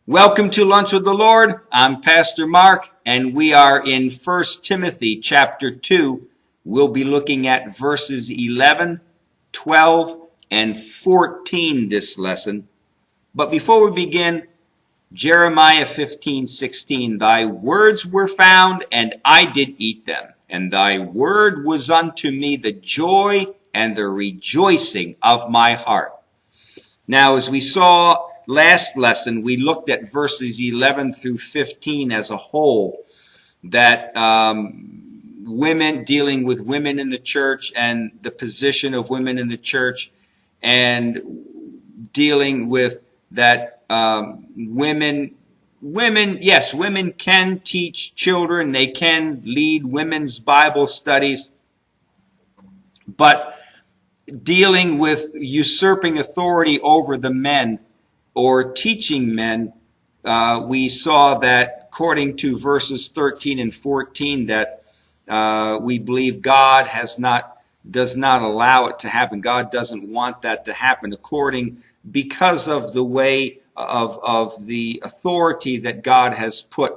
Welcome to Lunch with the Lord. I'm Pastor Mark, and we are in 1 Timothy chapter 2. We'll be looking at verses 11, 12, and 14 this lesson. But before we begin, Jeremiah 15:16, Thy words were found, and I did eat them, and thy word was unto me the joy and the rejoicing of my heart. Now, as we saw last lesson, we looked at verses 11 through 15 as a whole, that women, dealing with women in the church and the position of women in the church, and dealing with that women can teach children, they can lead women's Bible studies, but dealing with usurping authority over the men or teaching men, we saw that according to verses 13 and 14 that we believe God does not allow it to happen. God doesn't want that to happen because of the way of the authority that God has put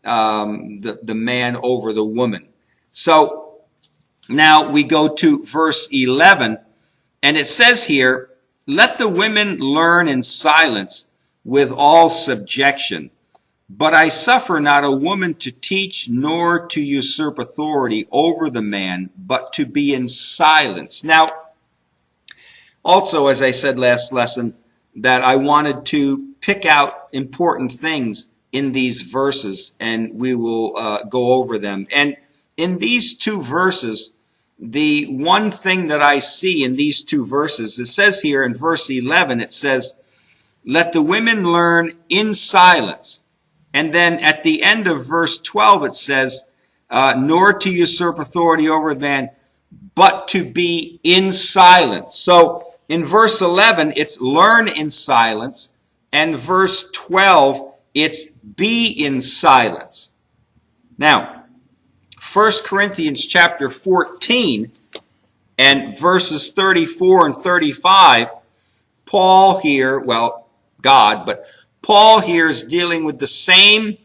the man over the woman. So now we go to verse 11, and it says here, Let the women learn in silence with all subjection. But I suffer not a woman to teach nor to usurp authority over the man, but to be in silence. Now, also, as I said last lesson, that I wanted to pick out important things in these verses, and we will go over them. And in these two verses, the one thing that I see in these two verses, it says here in verse 11, it says, Let the women learn in silence. And then at the end of verse 12, it says, nor to usurp authority over the man, but to be in silence. So in verse 11, it's learn in silence. And verse 12, it's be in silence. Now, 1 Corinthians chapter 14 and verses 34 and 35, Paul here is dealing with the same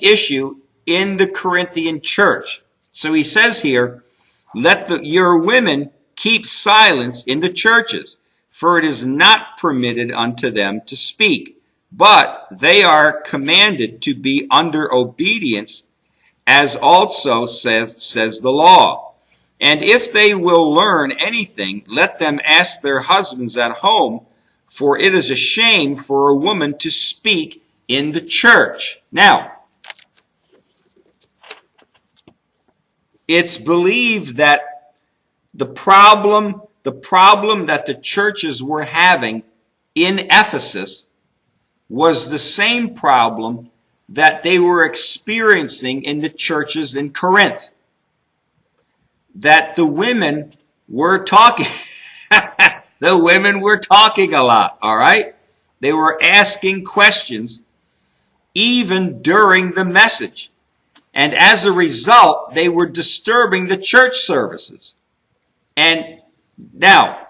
issue in the Corinthian church. So he says here, Let your women keep silence in the churches, for it is not permitted unto them to speak, but they are commanded to be under obedience, as also says the law. And if they will learn anything, let them ask their husbands at home, for it is a shame for a woman to speak in the church. Now, it's believed that the problem that the churches were having in Ephesus was the same problem that they were experiencing in the churches in Corinth. That the women were talking. The women were talking a lot, all right? They were asking questions even during the message. And as a result, they were disturbing the church services. And now,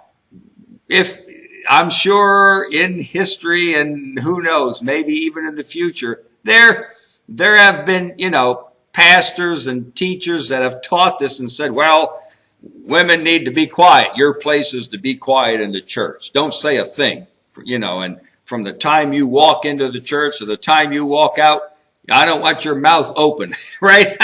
I'm sure in history, and who knows, maybe even in the future, there have been, pastors and teachers that have taught this and said, well, women need to be quiet. Your place is to be quiet in the church. Don't say a thing, and from the time you walk into the church to the time you walk out, I don't want your mouth open, right?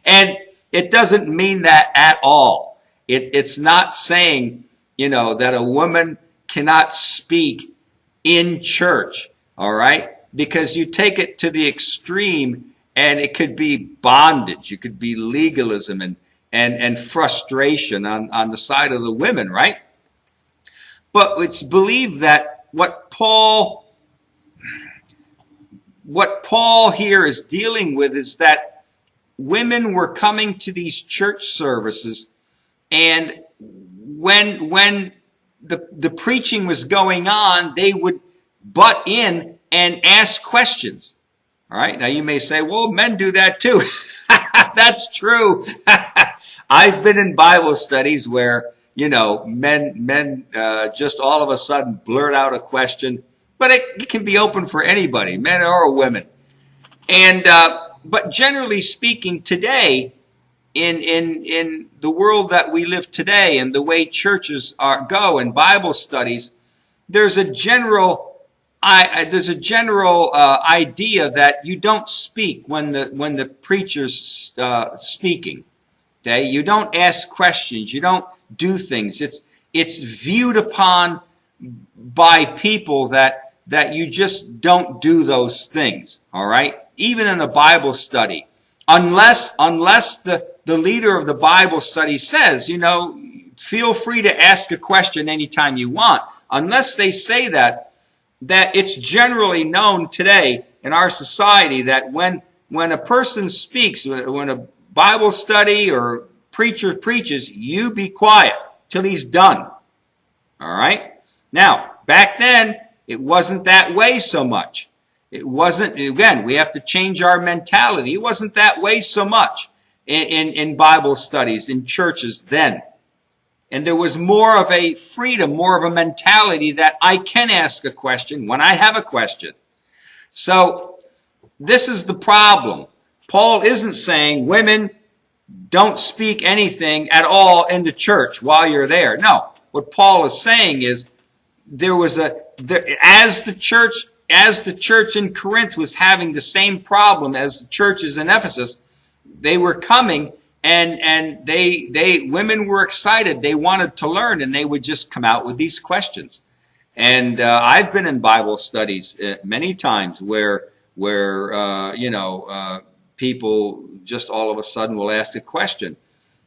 And it doesn't mean that at all. It's not saying, that a woman cannot speak in church, all right? Because you take it to the extreme, and it could be bondage. It could be legalism and frustration on the side of the women, right? But it's believed that what Paul here is dealing with is that women were coming to these church services, and when the preaching was going on, they would butt in and ask questions. All right. Now you may say, well, men do that too. That's true. I've been in Bible studies where, men just all of a sudden blurt out a question but it can be open for anybody, men or women. And but generally speaking, today, in the world that we live today, and the way churches go and Bible studies, there's a general idea that you don't speak when the preacher's speaking. Okay, you don't ask questions, you don't do things. It's viewed upon by people that you just don't do those things. All right, even in a Bible study, unless the leader of the Bible study says, feel free to ask a question anytime you want. Unless they say that it's generally known today in our society that when a person speaks, when a Bible study or preacher preaches, you be quiet till he's done. All right? Now, back then, it wasn't that way so much. It wasn't, again, we have to change our mentality. It wasn't that way so much in Bible studies, in churches then. And there was more of a freedom, more of a mentality that I can ask a question when I have a question. So this is the problem. Paul isn't saying women don't speak anything at all in the church while you're there. No, what Paul is saying is as the church in Corinth was having the same problem as the churches in Ephesus, they were coming and women were excited. They wanted to learn, and they would just come out with these questions. And I've been in Bible studies many times where people just all of a sudden will ask a question.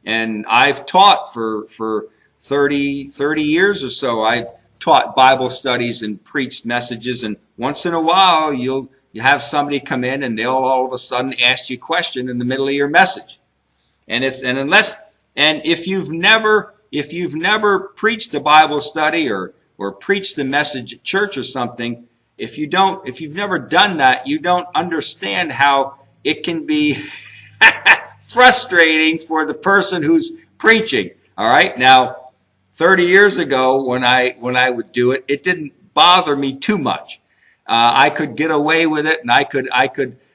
And I've taught for 30 years or so. I've taught Bible studies and preached messages, and once in a while you have somebody come in and they'll all of a sudden ask you a question in the middle of your message. And if you've never preached a Bible study or preached a message at church or something, if you've never done that, you don't understand how it can be frustrating for the person who's preaching. All right? Now, 30 years ago when I would do it, it didn't bother me too much. I could get away with it, and I could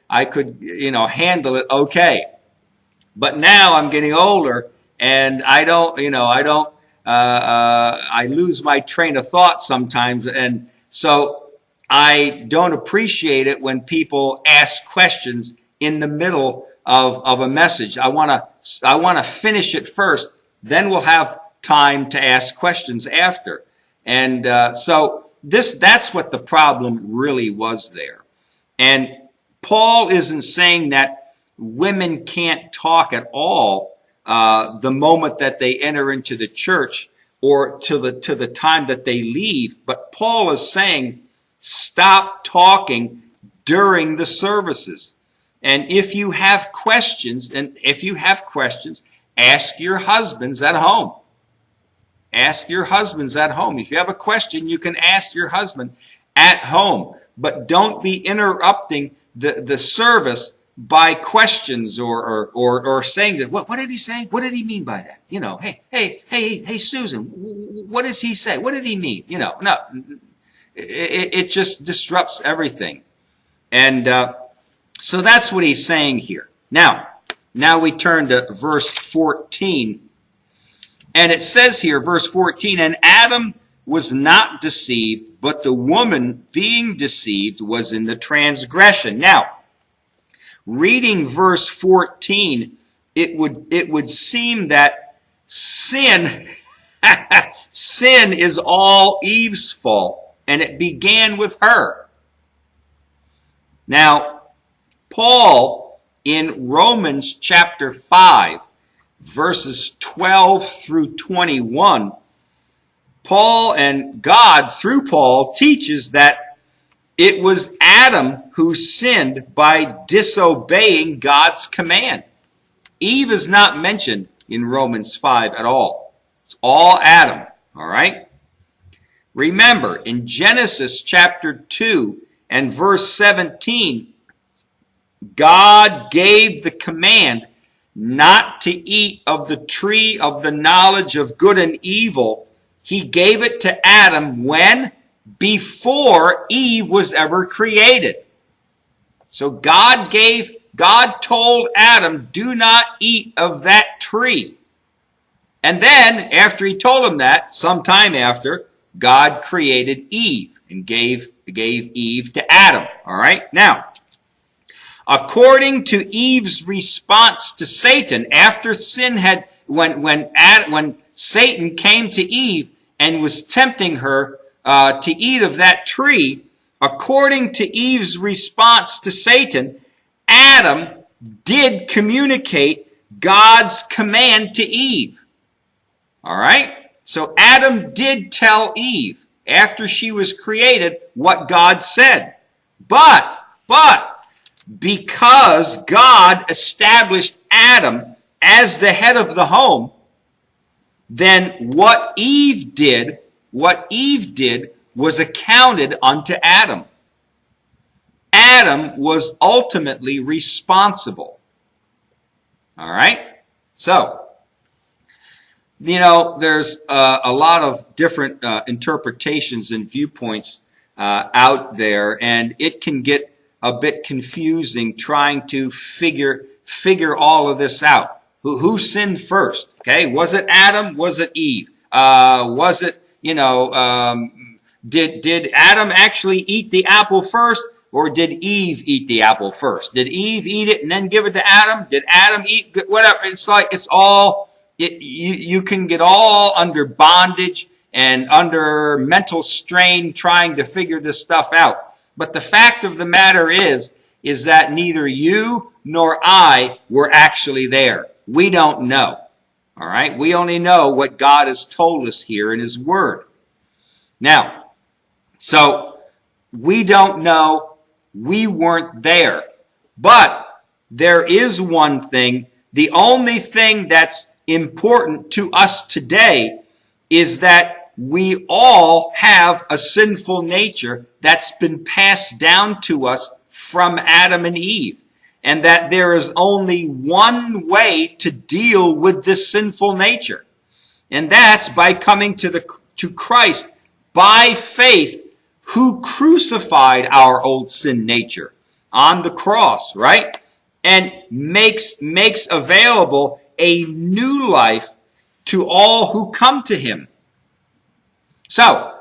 handle it okay. But now I'm getting older, and I lose my train of thought sometimes, and so I don't appreciate it when people ask questions in the middle of a message. I want to finish it first, then we'll have time to ask questions after. And so that's what the problem really was there. And Paul isn't saying that women can't talk at all the moment that they enter into the church or to the time that they leave. But Paul is saying, stop talking during the services. And if you have questions, ask your husbands at home. Ask your husbands at home. If you have a question, you can ask your husband at home. But don't be interrupting the service by questions or saying that, what did he say? What did he mean by that? Hey, Susan, what does he say? What did he mean? No, it just disrupts everything. And so that's what he's saying here. Now we turn to verse 14. And it says here, verse 14, and Adam was not deceived, but the woman being deceived was in the transgression. Now, reading verse 14, it would seem that sin is all Eve's fault, and it began with her. Now, Paul in Romans chapter 5, verses 12 through 21, Paul and God through Paul teaches that it was Adam who sinned by disobeying God's command. Eve is not mentioned in Romans 5 at all. It's all Adam, all right? Remember, in Genesis chapter 2 and verse 17, God gave the command not to eat of the tree of the knowledge of good and evil. He gave it to Adam when? before Eve was ever created. So God told Adam, do not eat of that tree. And then, after he told him that, sometime after, God created Eve and gave Eve to Adam. All right? Now, according to Eve's response to Satan, after sin had, when Satan came to Eve and was tempting her to eat of that tree, according to Eve's response to Satan, Adam did communicate God's command to Eve. All right? So Adam did tell Eve, after she was created, what God said. But, because God established Adam as the head of the home, then what Eve did was accounted unto Adam. Adam was ultimately responsible. All right? So, there's a lot of different interpretations and viewpoints out there, and it can get a bit confusing trying to figure all of this out. Who sinned first? Okay, was it Adam? Was it Eve? Was it, did Adam actually eat the apple first, or did Eve eat the apple first? Did Eve eat it and then give it to Adam? Did Adam eat whatever? It's like it's all. You can get all under bondage and under mental strain trying to figure this stuff out. But the fact of the matter is that neither you nor I were actually there. We don't know. All right? We only know what God has told us here in His Word. Now, so we don't know. We weren't there. But there is one thing. The only thing that's important to us today is that we all have a sinful nature that's been passed down to us from Adam and Eve, and that there is only one way to deal with this sinful nature, and that's by coming to Christ by faith, who crucified our old sin nature on the cross, right? And makes available a new life to all who come to Him. So,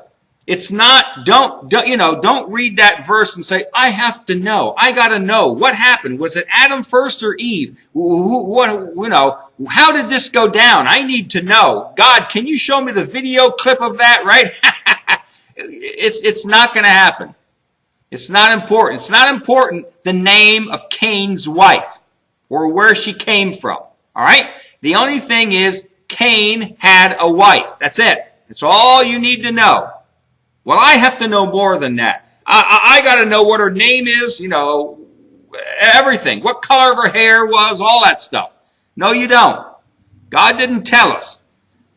it's not, don't read that verse and say, I have to know. I got to know. What happened? Was it Adam first or Eve? How did this go down? I need to know. God, can you show me the video clip of that, right? It's not going to happen. It's not important. It's not important the name of Cain's wife or where she came from. All right? The only thing is Cain had a wife. That's it. That's all you need to know. Well, I have to know more than that. I got to know what her name is, everything. What color of her hair was, all that stuff. No, you don't. God didn't tell us.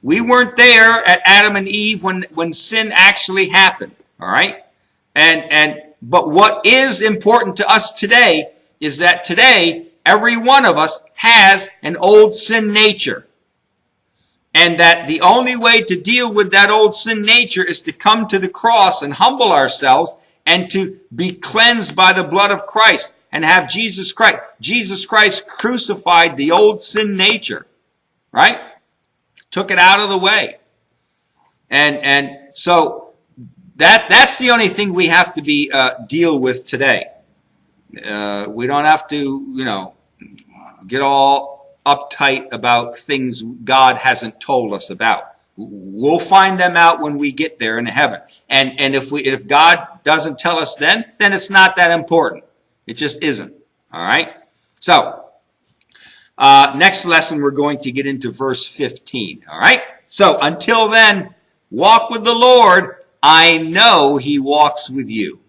We weren't there at Adam and Eve when sin actually happened. All right? But what is important to us today is that today, every one of us has an old sin nature. And that the only way to deal with that old sin nature is to come to the cross and humble ourselves and to be cleansed by the blood of Christ and have Jesus Christ. Jesus Christ crucified the old sin nature, right? Took it out of the way. And so that's the only thing we have to deal with today. We don't have to, get all uptight about things God hasn't told us about. We'll find them out when we get there in heaven. And if God doesn't tell us then it's not that important. It just isn't. All right? So, next lesson we're going to get into verse 15. All right? So, until then, walk with the Lord. I know He walks with you.